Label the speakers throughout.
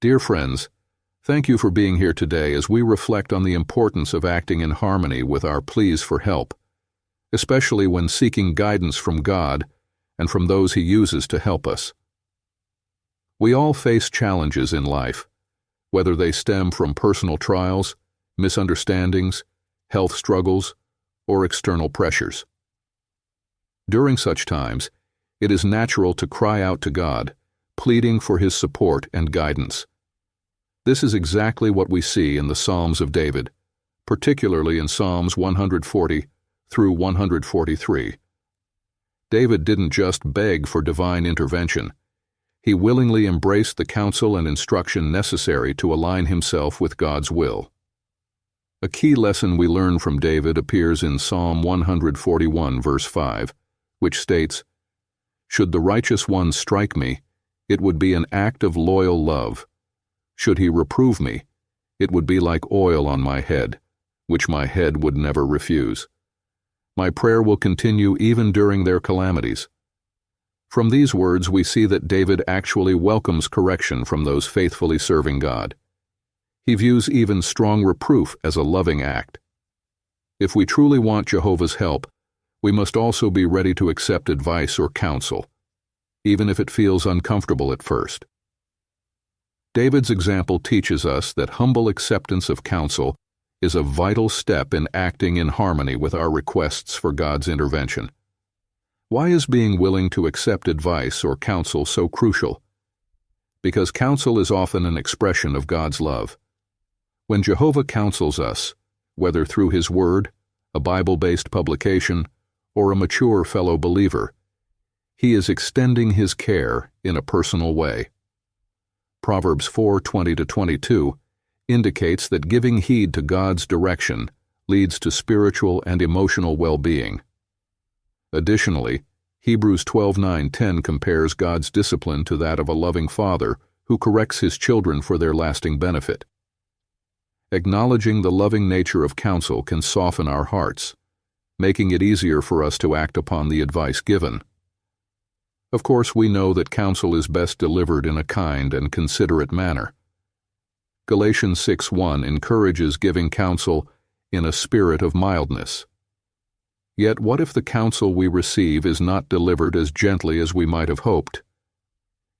Speaker 1: Dear friends, thank you for being here today as we reflect on the importance of acting in harmony with our pleas for help, especially when seeking guidance from God and from those He uses to help us. We all face challenges in life, whether they stem from personal trials, misunderstandings, health struggles, or external pressures. During such times, it is natural to cry out to God, pleading for His support and guidance. This is exactly what we see in the Psalms of David, particularly in Psalms 140 through 143. David didn't just beg for divine intervention. He willingly embraced the counsel and instruction necessary to align himself with God's will. A key lesson we learn from David appears in Psalm 141, verse 5, which states, "Should the righteous one strike me, it would be an act of loyal love. Should he reprove me, it would be like oil on my head, which my head would never refuse. My prayer will continue even during their calamities." From these words, we see that David actually welcomes correction from those faithfully serving God. He views even strong reproof as a loving act. If we truly want Jehovah's help, we must also be ready to accept advice or counsel, even if it feels uncomfortable at first. David's example teaches us that humble acceptance of counsel is a vital step in acting in harmony with our requests for God's intervention. Why is being willing to accept advice or counsel so crucial? Because counsel is often an expression of God's love. When Jehovah counsels us, whether through His Word, a Bible-based publication, or a mature fellow believer, He is extending His care in a personal way. Proverbs 4:20-22 indicates that giving heed to God's direction leads to spiritual and emotional well-being. Additionally, Hebrews 12:9-10 compares God's discipline to that of a loving father who corrects his children for their lasting benefit. Acknowledging the loving nature of counsel can soften our hearts, making it easier for us to act upon the advice given. Of course, we know that counsel is best delivered in a kind and considerate manner. Galatians 6:1 encourages giving counsel in a spirit of mildness. Yet what if the counsel we receive is not delivered as gently as we might have hoped?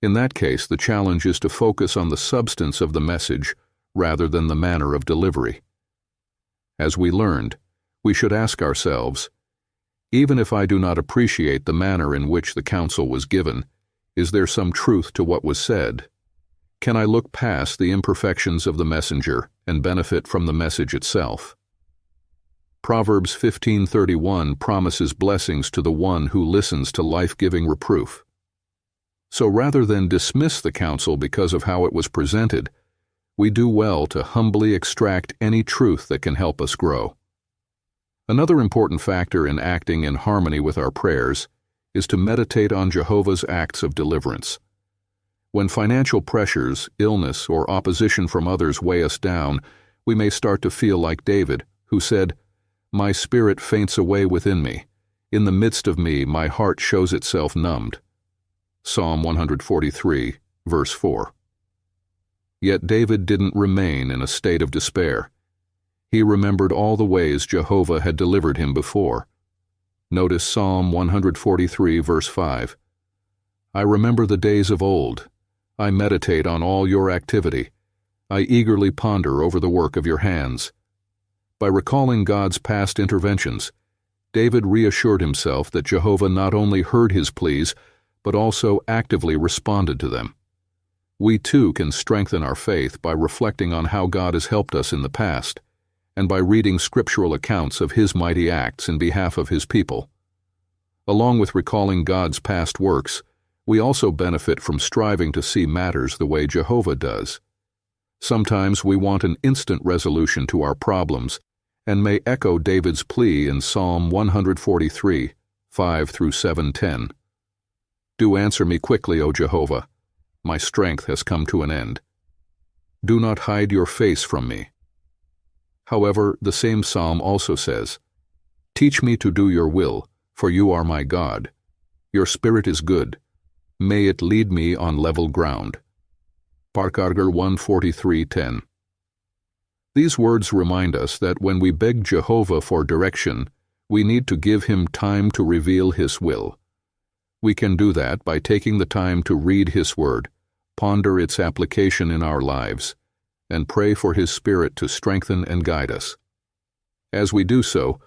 Speaker 1: In that case, the challenge is to focus on the substance of the message rather than the manner of delivery. As we learned, we should ask ourselves, even if I do not appreciate the manner in which the counsel was given, is there some truth to what was said? Can I look past the imperfections of the messenger and benefit from the message itself? Proverbs 15:31 promises blessings to the one who listens to life-giving reproof. So rather than dismiss the counsel because of how it was presented, we do well to humbly extract any truth that can help us grow. Another important factor in acting in harmony with our prayers is to meditate on Jehovah's acts of deliverance. When financial pressures, illness, or opposition from others weigh us down, we may start to feel like David, who said, "My spirit faints away within me. In the midst of me, my heart shows itself numbed." Psalm 143, verse 4. Yet David didn't remain in a state of despair. He remembered all the ways Jehovah had delivered him before. Notice Psalm 143, verse 5. "I remember the days of old. I meditate on all your activity. I eagerly ponder over the work of your hands." By recalling God's past interventions, David reassured himself that Jehovah not only heard his pleas, but also actively responded to them. We too can strengthen our faith by reflecting on how God has helped us in the past, and by reading scriptural accounts of His mighty acts in behalf of His people. Along with recalling God's past works, we also benefit from striving to see matters the way Jehovah does. Sometimes we want an instant resolution to our problems, and may echo David's plea in Psalm 143, 5-7-10. "Do answer me quickly, O Jehovah. My strength has come to an end. Do not hide your face from me." However, the same psalm also says, "Teach me to do your will, for you are my God. Your spirit is good. May it lead me on level ground." Parkargal 1:43-10. These words remind us that when we beg Jehovah for direction, we need to give him time to reveal his will. We can do that by taking the time to read his word, ponder its application in our lives, and pray for his Spirit to strengthen and guide us. As we do so,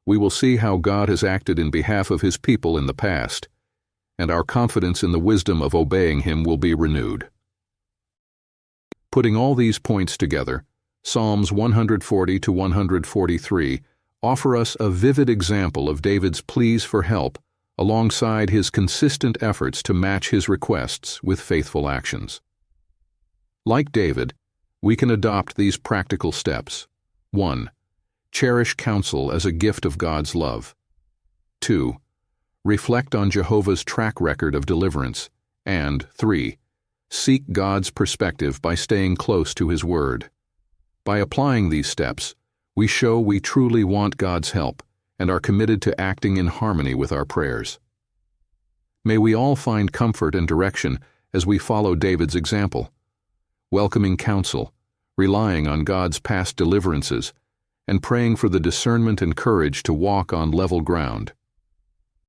Speaker 1: we will see how God has acted in behalf of his people in the past, and our confidence in the wisdom of obeying him will be renewed. Putting all these points together, Psalms 140 to 143 offer us a vivid example of David's pleas for help alongside his consistent efforts to match his requests with faithful actions. Like David, we can adopt these practical steps. 1. Cherish counsel as a gift of God's love. 2. Reflect on Jehovah's track record of deliverance. And 3. Seek God's perspective by staying close to his word. By applying these steps, we show we truly want God's help and are committed to acting in harmony with our prayers. May we all find comfort and direction as we follow David's example, welcoming counsel, relying on God's past deliverances, and praying for the discernment and courage to walk on level ground.